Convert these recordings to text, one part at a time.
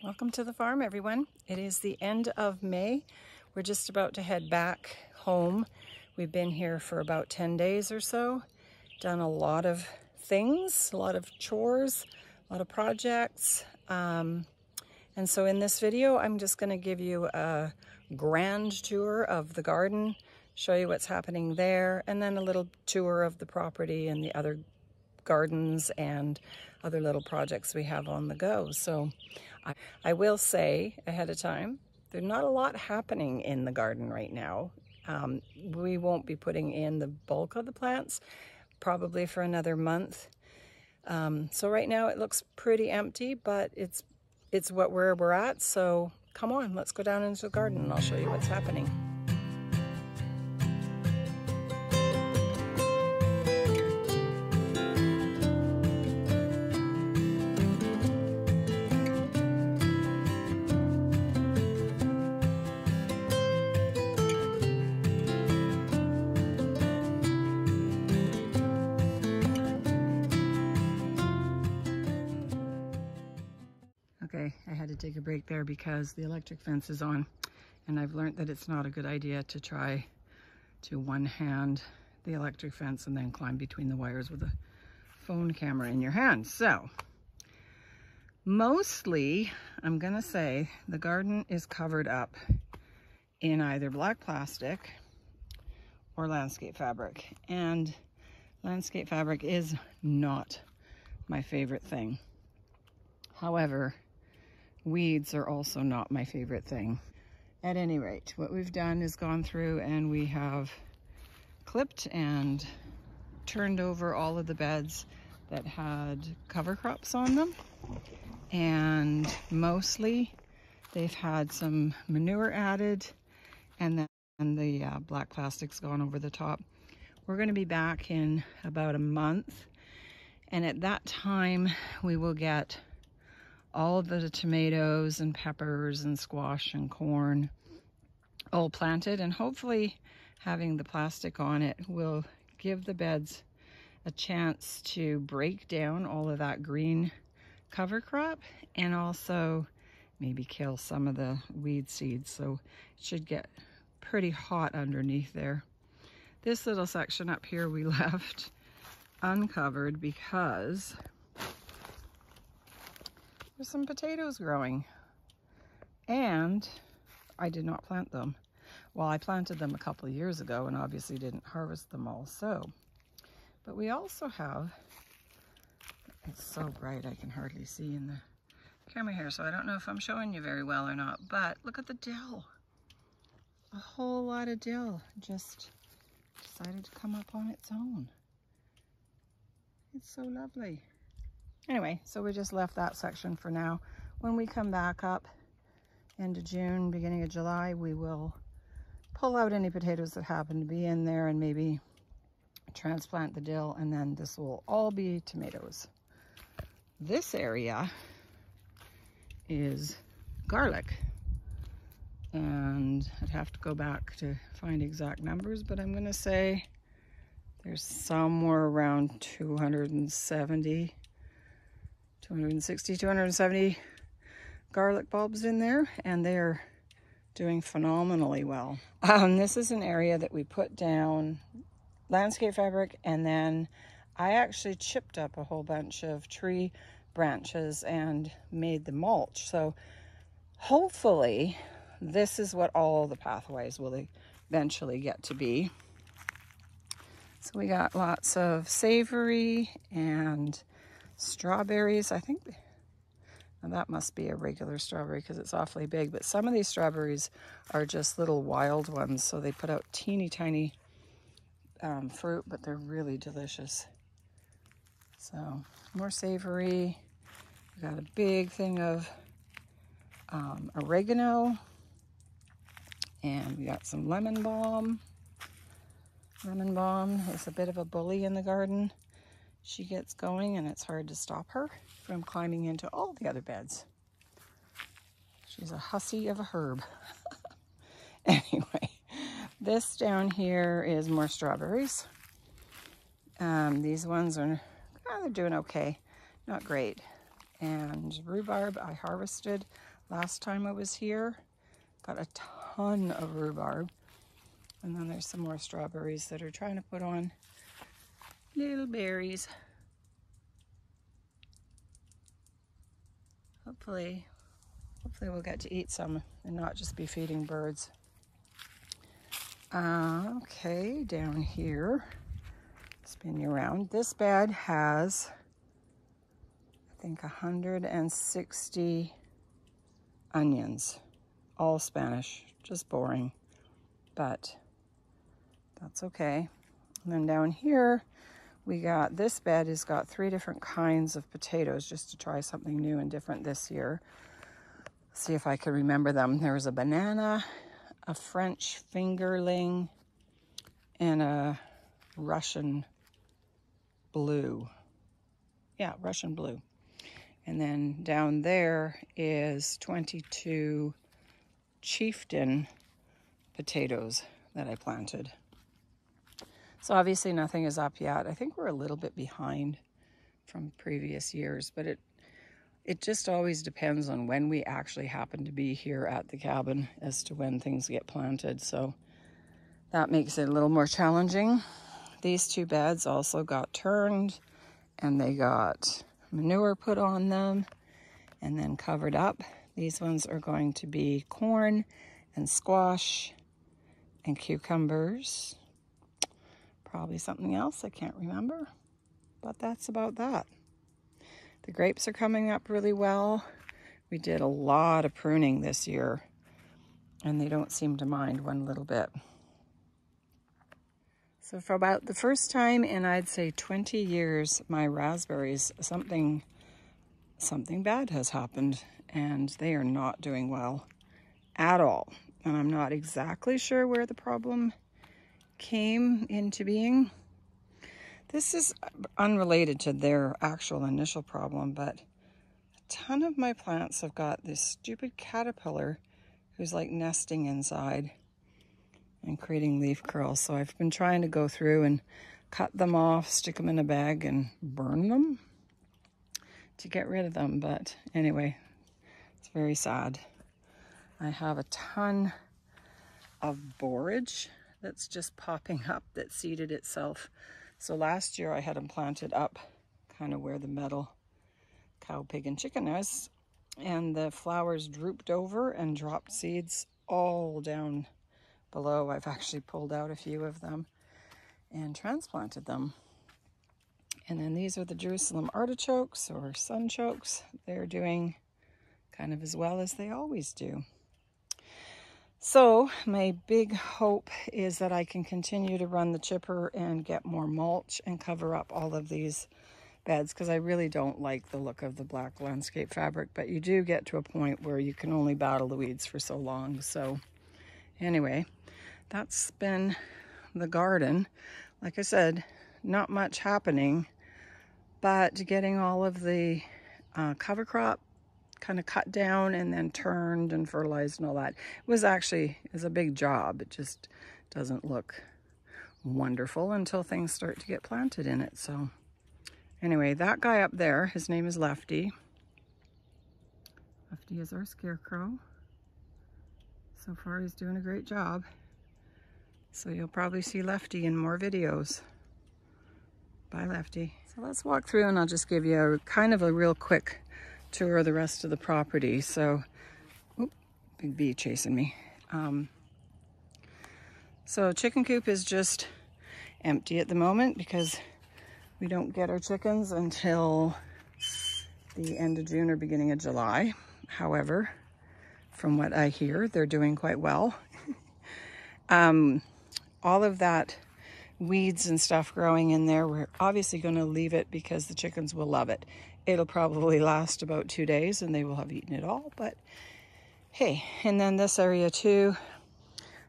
Welcome to the farm, everyone. It is the end of May. We're just about to head back home. We've been here for about 10 days or so, done a lot of things, a lot of chores, a lot of projects. And so in this video, I'm just going to give you a grand tour of the garden, show you what's happening there, and then a little tour of the property and the other gardens and other little projects we have on the go. So I will say ahead of time, there's not a lot happening in the garden right now. We won't be putting in the bulk of the plants probably for another month. So right now it looks pretty empty, but it's where we're at. So come on, let's go down into the garden and I'll show you what's happening. Okay, I had to take a break there because the electric fence is on, and I've learned that it's not a good idea to try to one-hand the electric fence and then climb between the wires with a phone camera in your hand. So, mostly, I'm gonna say the garden is covered up in either black plastic or landscape fabric, and landscape fabric is not my favorite thing. However, weeds are also not my favorite thing. At any rate, what we've done is gone through and we have clipped and turned over all of the beds that had cover crops on them. And mostly they've had some manure added, and then the black plastic's gone over the top. We're going to be back in about a month, and at that time we will get all of the tomatoes and peppers and squash and corn all planted, and hopefully having the plastic on it will give the beds a chance to break down all of that green cover crop and also maybe kill some of the weed seeds. So it should get pretty hot underneath there. This little section up here we left uncovered because there's some potatoes growing, and I did not plant them. Well, I planted them a couple of years ago and obviously didn't harvest them all. But we also have, it's so bright I can hardly see in the camera here, so I don't know if I'm showing you very well or not, but look at the dill. A whole lot of dill just decided to come up on its own. It's so lovely. Anyway, so we just left that section for now. When we come back up end of June, beginning of July, we will pull out any potatoes that happen to be in there and maybe transplant the dill, and then this will all be tomatoes. This area is garlic, and I'd have to go back to find exact numbers, but I'm gonna say there's somewhere around 270 270 garlic bulbs in there, and they're doing phenomenally well. This is an area that we put down landscape fabric, and then I actually chipped up a whole bunch of tree branches and made the mulch. So hopefully this is what all the pathways will eventually get to be. So we got lots of savory and strawberries. I think that must be a regular strawberry because it's awfully big, but some of these strawberries are just little wild ones, so they put out teeny tiny fruit, but they're really delicious. So more savory. We got a big thing of oregano, and we got some lemon balm. Lemon balm is a bit of a bully in the garden. She gets going and it's hard to stop her from climbing into all the other beds. She's a hussy of a herb. Anyway, this down here is more strawberries. These ones are they're doing okay, not great. and rhubarb I harvested last time I was here. Got a ton of rhubarb. And then there's some more strawberries that are trying to put on little berries. Hopefully we'll get to eat some and not just be feeding birds. Okay, down here, spin you around. This bed has, I think, 160 onions, all Spanish, just boring, but that's okay. And then down here, this bed has got 3 different kinds of potatoes, just to try something new and different this year. See if I can remember them. There was a banana, a French fingerling, and a Russian blue. Yeah, Russian blue. And then down there is 22 chieftain potatoes that I planted. So obviously nothing is up yet. I think we're a little bit behind from previous years, but it just always depends on when we actually happen to be here at the cabin as to when things get planted. So that makes it a little more challenging. These 2 beds also got turned and they got manure put on them and then covered up. These ones are going to be corn and squash and cucumbers. Probably something else I can't remember, but that's about that. The grapes are coming up really well. We did a lot of pruning this year, and they don't seem to mind one little bit. So for about the first time in, I'd say, 20 years, my raspberries, something bad has happened, and they are not doing well at all. And I'm not exactly sure where the problem came into being. This is unrelated to their actual initial problem, but a ton of my plants have got this stupid caterpillar who's like nesting inside and creating leaf curls. So I've been trying to go through and cut them off, stick them in a bag and burn them to get rid of them. But anyway, it's very sad. I have a ton of borage that's just popping up that seeded itself. So last year I had them planted up kind of where the metal cow, pig, and chicken is, and the flowers drooped over and dropped seeds all down below. I've actually pulled out a few of them and transplanted them. And then these are the Jerusalem artichokes or sunchokes. They're doing kind of as well as they always do. So my big hope is that I can continue to run the chipper and get more mulch and cover up all of these beds, because I really don't like the look of the black landscape fabric, but you do get to a point where you can only battle the weeds for so long. So anyway, that's been the garden. Like I said, not much happening, but getting all of the cover crop kind of cut down and then turned and fertilized and all that. It was a big job. It just doesn't look wonderful until things start to get planted in it. So anyway, that guy up there, his name is Lefty. Lefty is our scarecrow. So far he's doing a great job. So you'll probably see Lefty in more videos. Bye, Lefty. So let's walk through and I'll just give you a kind of a real quick tour of the rest of the property. So, big bee chasing me. So chicken coop is just empty at the moment because we don't get our chickens until the end of June or beginning of July. However, from what I hear, they're doing quite well. All of that weeds and stuff growing in there, we're obviously going to leave it because the chickens will love it. It'll probably last about 2 days and they will have eaten it all, but hey. And then this area too,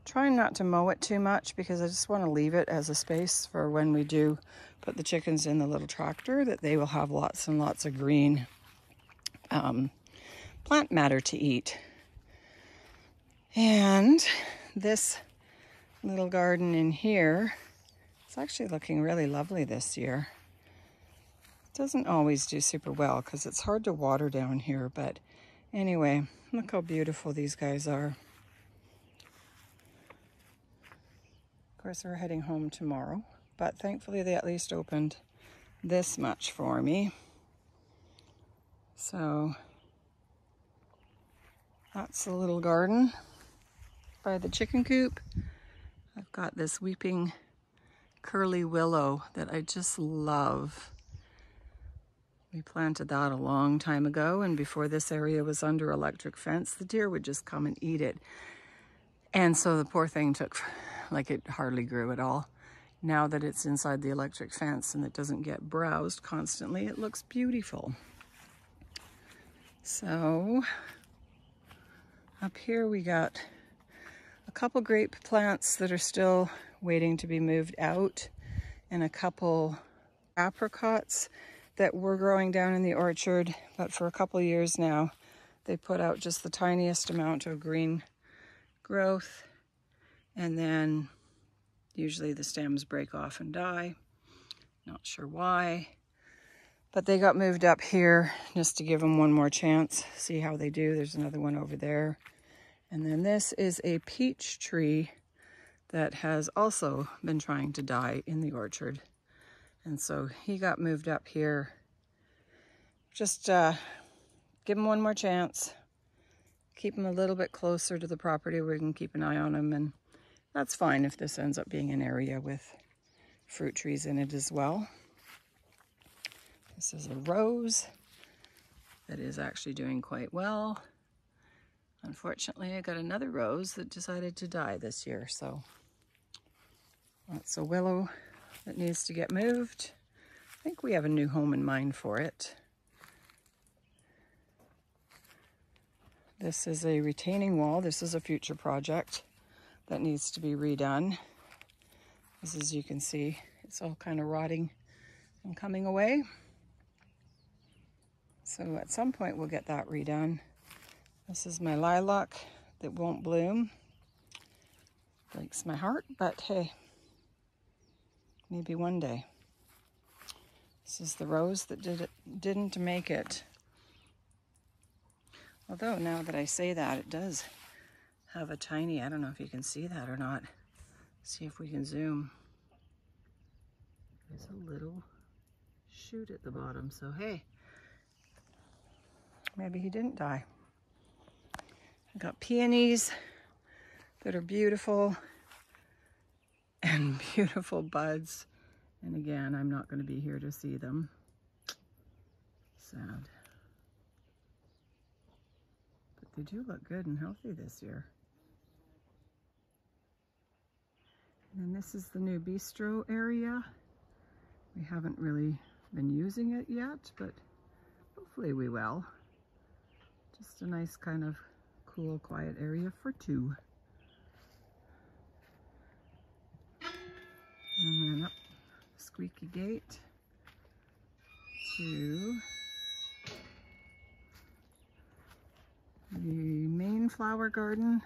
trying not to mow it too much because I just want to leave it as a space for when we do put the chickens in the little tractor, that they will have lots and lots of green plant matter to eat. And this little garden in here, it's actually looking really lovely this year. Doesn't always do super well because it's hard to water down here, but anyway, look how beautiful these guys are. Of course, we're heading home tomorrow, but thankfully they at least opened this much for me. So that's the little garden by the chicken coop. I've got this weeping curly willow that I just love. We planted that a long time ago, and before this area was under electric fence, the deer would just come and eat it. And so the poor thing took, like, it hardly grew at all. Now that it's inside the electric fence and it doesn't get browsed constantly, it looks beautiful. So up here we got a couple grape plants that are still waiting to be moved out, and a couple apricots that were growing down in the orchard, but for a couple years now they put out just the tiniest amount of green growth, and then usually the stems break off and die. Not sure why, but they got moved up here just to give them one more chance, see how they do. There's another one over there. And then this is a peach tree that has also been trying to die in the orchard. And so he got moved up here. Just give him one more chance. Keep him a little bit closer to the property where we can keep an eye on him. And that's fine if this ends up being an area with fruit trees in it as well. This is a rose that is actually doing quite well. Unfortunately, I got another rose that decided to die this year, so that's a willow that needs to get moved. I think we have a new home in mind for it. This is a retaining wall. This is a future project that needs to be redone. As you can see, it's all kind of rotting and coming away. So at some point we'll get that redone. This is my lilac that won't bloom. Breaks my heart, but hey, maybe one day. This is the rose that didn't make it. Although now that I say that, it does have a tiny, I don't know if you can see that or not. See if we can zoom. There's a little shoot at the bottom, so hey, maybe he didn't die. I've got peonies that are beautiful and beautiful buds. And again, I'm not going to be here to see them. Sad. But they do look good and healthy this year. And then this is the new bistro area. We haven't really been using it yet, but hopefully we will. Just a nice kind of cool, quiet area for two. And then up the squeaky gate to the main flower garden.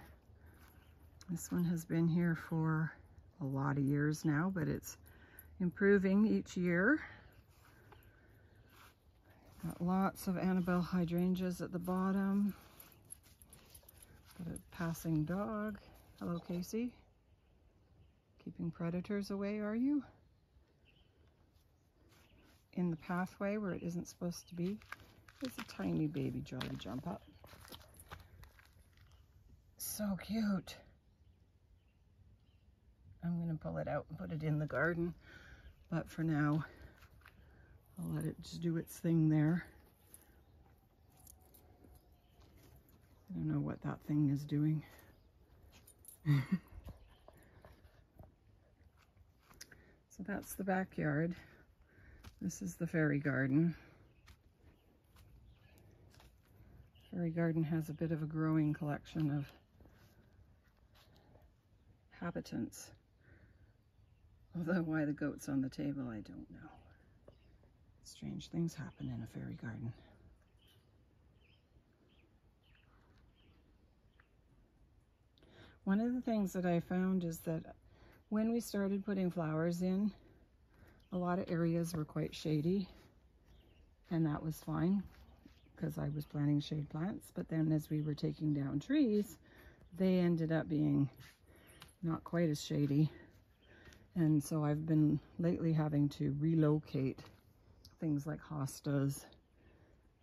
This one has been here for a lot of years now, but it's improving each year. Got lots of Annabelle hydrangeas at the bottom. Got a passing dog. Hello, Casey. Keeping predators away, are you? In the pathway where it isn't supposed to be, there's a tiny baby jolly jump up. So cute. I'm going to pull it out and put it in the garden, but for now, I'll let it just do its thing there. I don't know what that thing is doing. So that's the backyard. This is the fairy garden. Fairy garden has a bit of a growing collection of habitants. Although why the goat's on the table, I don't know. Strange things happen in a fairy garden. One of the things that I found is that when we started putting flowers in, a lot of areas were quite shady. and that was fine because I was planting shade plants. But then as we were taking down trees, they ended up being not quite as shady. And so I've been lately having to relocate things like hostas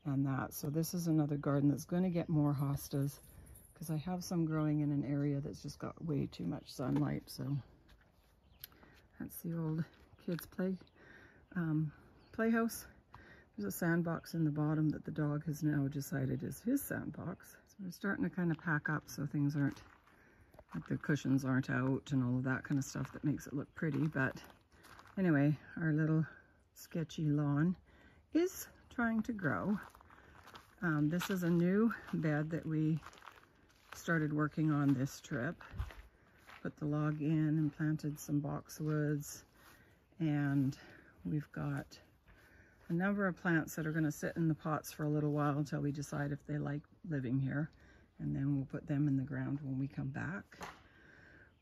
and that. So this is another garden that's going to get more hostas because I have some growing in an area that's just got way too much sunlight. So that's the old kids' playhouse. There's a sandbox in the bottom that the dog has now decided is his sandbox. So we're starting to kind of pack up so things aren't, like the cushions aren't out and all of that kind of stuff that makes it look pretty. But anyway, our little sketchy lawn is trying to grow. This is a new bed that we started working on this trip. Put the log in and planted some boxwoods, and we've got a number of plants that are going to sit in the pots for a little while until we decide if they like living here, and then we'll put them in the ground when we come back.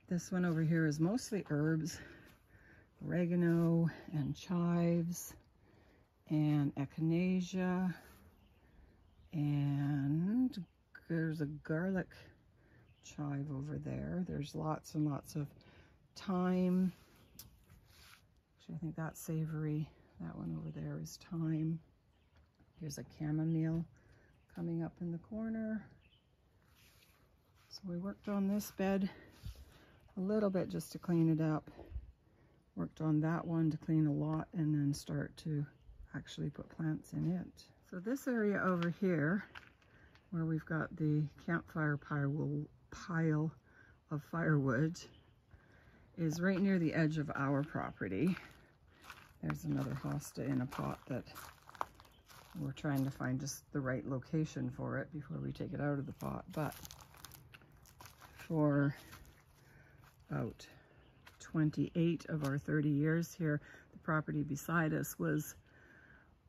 This one over here is mostly herbs, oregano and chives and echinacea, and there's a garlic chive over there. There's lots and lots of thyme. Actually, I think that's savory. That one over there is thyme. Here's a chamomile coming up in the corner. So we worked on this bed a little bit just to clean it up. Worked on that one to clean a lot and then start to actually put plants in it. So this area over here, where we've got the campfire pile of firewood, is right near the edge of our property. There's another hosta in a pot that we're trying to find just the right location for it before we take it out of the pot. But for about 28 of our 30 years here, the property beside us was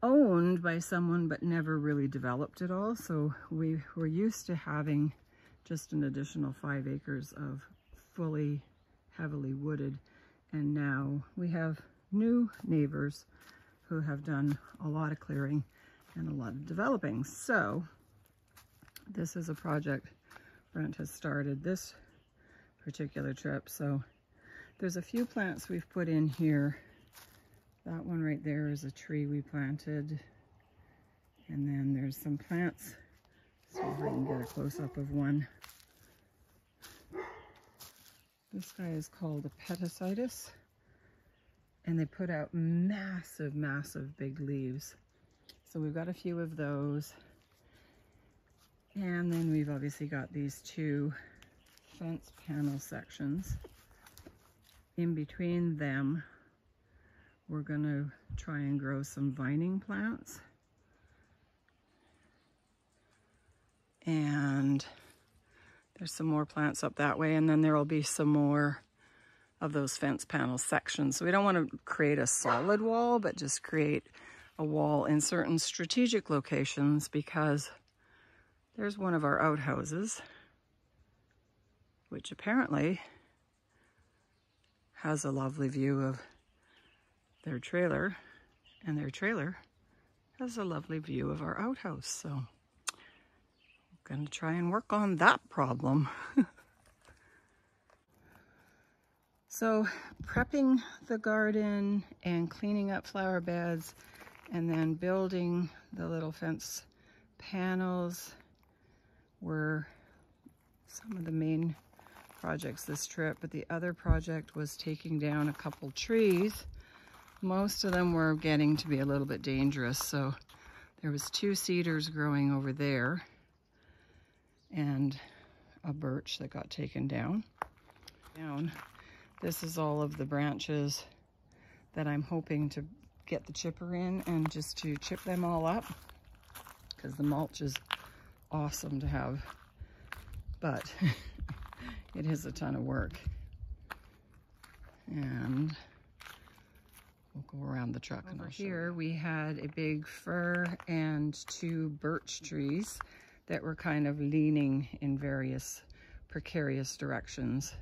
owned by someone but never really developed it all. So we were used to having just an additional 5 acres of fully heavily wooded, and now we have new neighbors who have done a lot of clearing and a lot of developing. So this is a project Brent has started this particular trip. So there's a few plants we've put in here. That one right there is a tree we planted. And then there's some plants. See if I can get a close-up of one. This guy is called a Petasitis. And they put out massive, massive big leaves. So we've got a few of those. And then we've obviously got these 2 fence panel sections. In between them, we're going to try and grow some vining plants. And there's some more plants up that way, and then there will be some more of those fence panel sections. So we don't want to create a solid wall, but just create a wall in certain strategic locations, because there's one of our outhouses, which apparently has a lovely view of their trailer, and their trailer has a lovely view of our outhouse. So I'm going to try and work on that problem. So prepping the garden and cleaning up flower beds and then building the little fence panels were some of the main projects this trip, but the other project was taking down a couple trees. Most of them were getting to be a little bit dangerous, so there was 2 cedars growing over there and a birch that got taken down. This is all of the branches that I'm hoping to get the chipper in and just to chip them all up, because the mulch is awesome to have, but it is a ton of work. And we'll go around the truck. Over here we had a big fir and 2 birch trees that were kind of leaning in various precarious directions.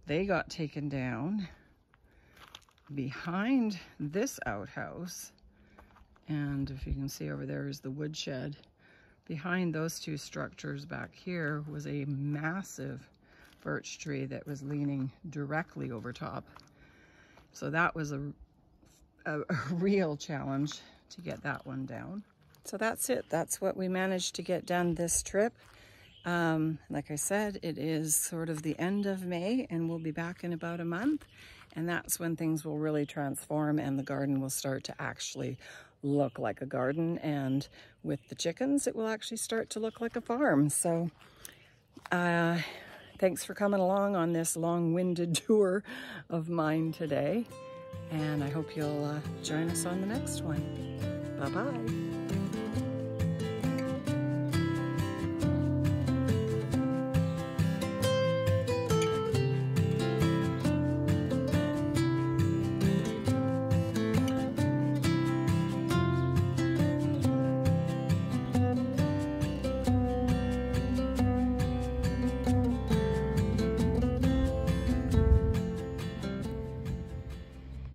They got taken down behind this outhouse, And if you can see over there is the woodshed. Behind those two structures back here was a massive birch tree that was leaning directly over top. So that was a real challenge to get that one down. So that's it. That's what we managed to get done this trip. Like I said, it is sort of the end of May and we'll be back in about a month. And that's when things will really transform and the garden will start to actually look like a garden. And with the chickens, it will actually start to look like a farm. So thanks for coming along on this long-winded tour of mine today. And I hope you'll join us on the next one. Bye-bye.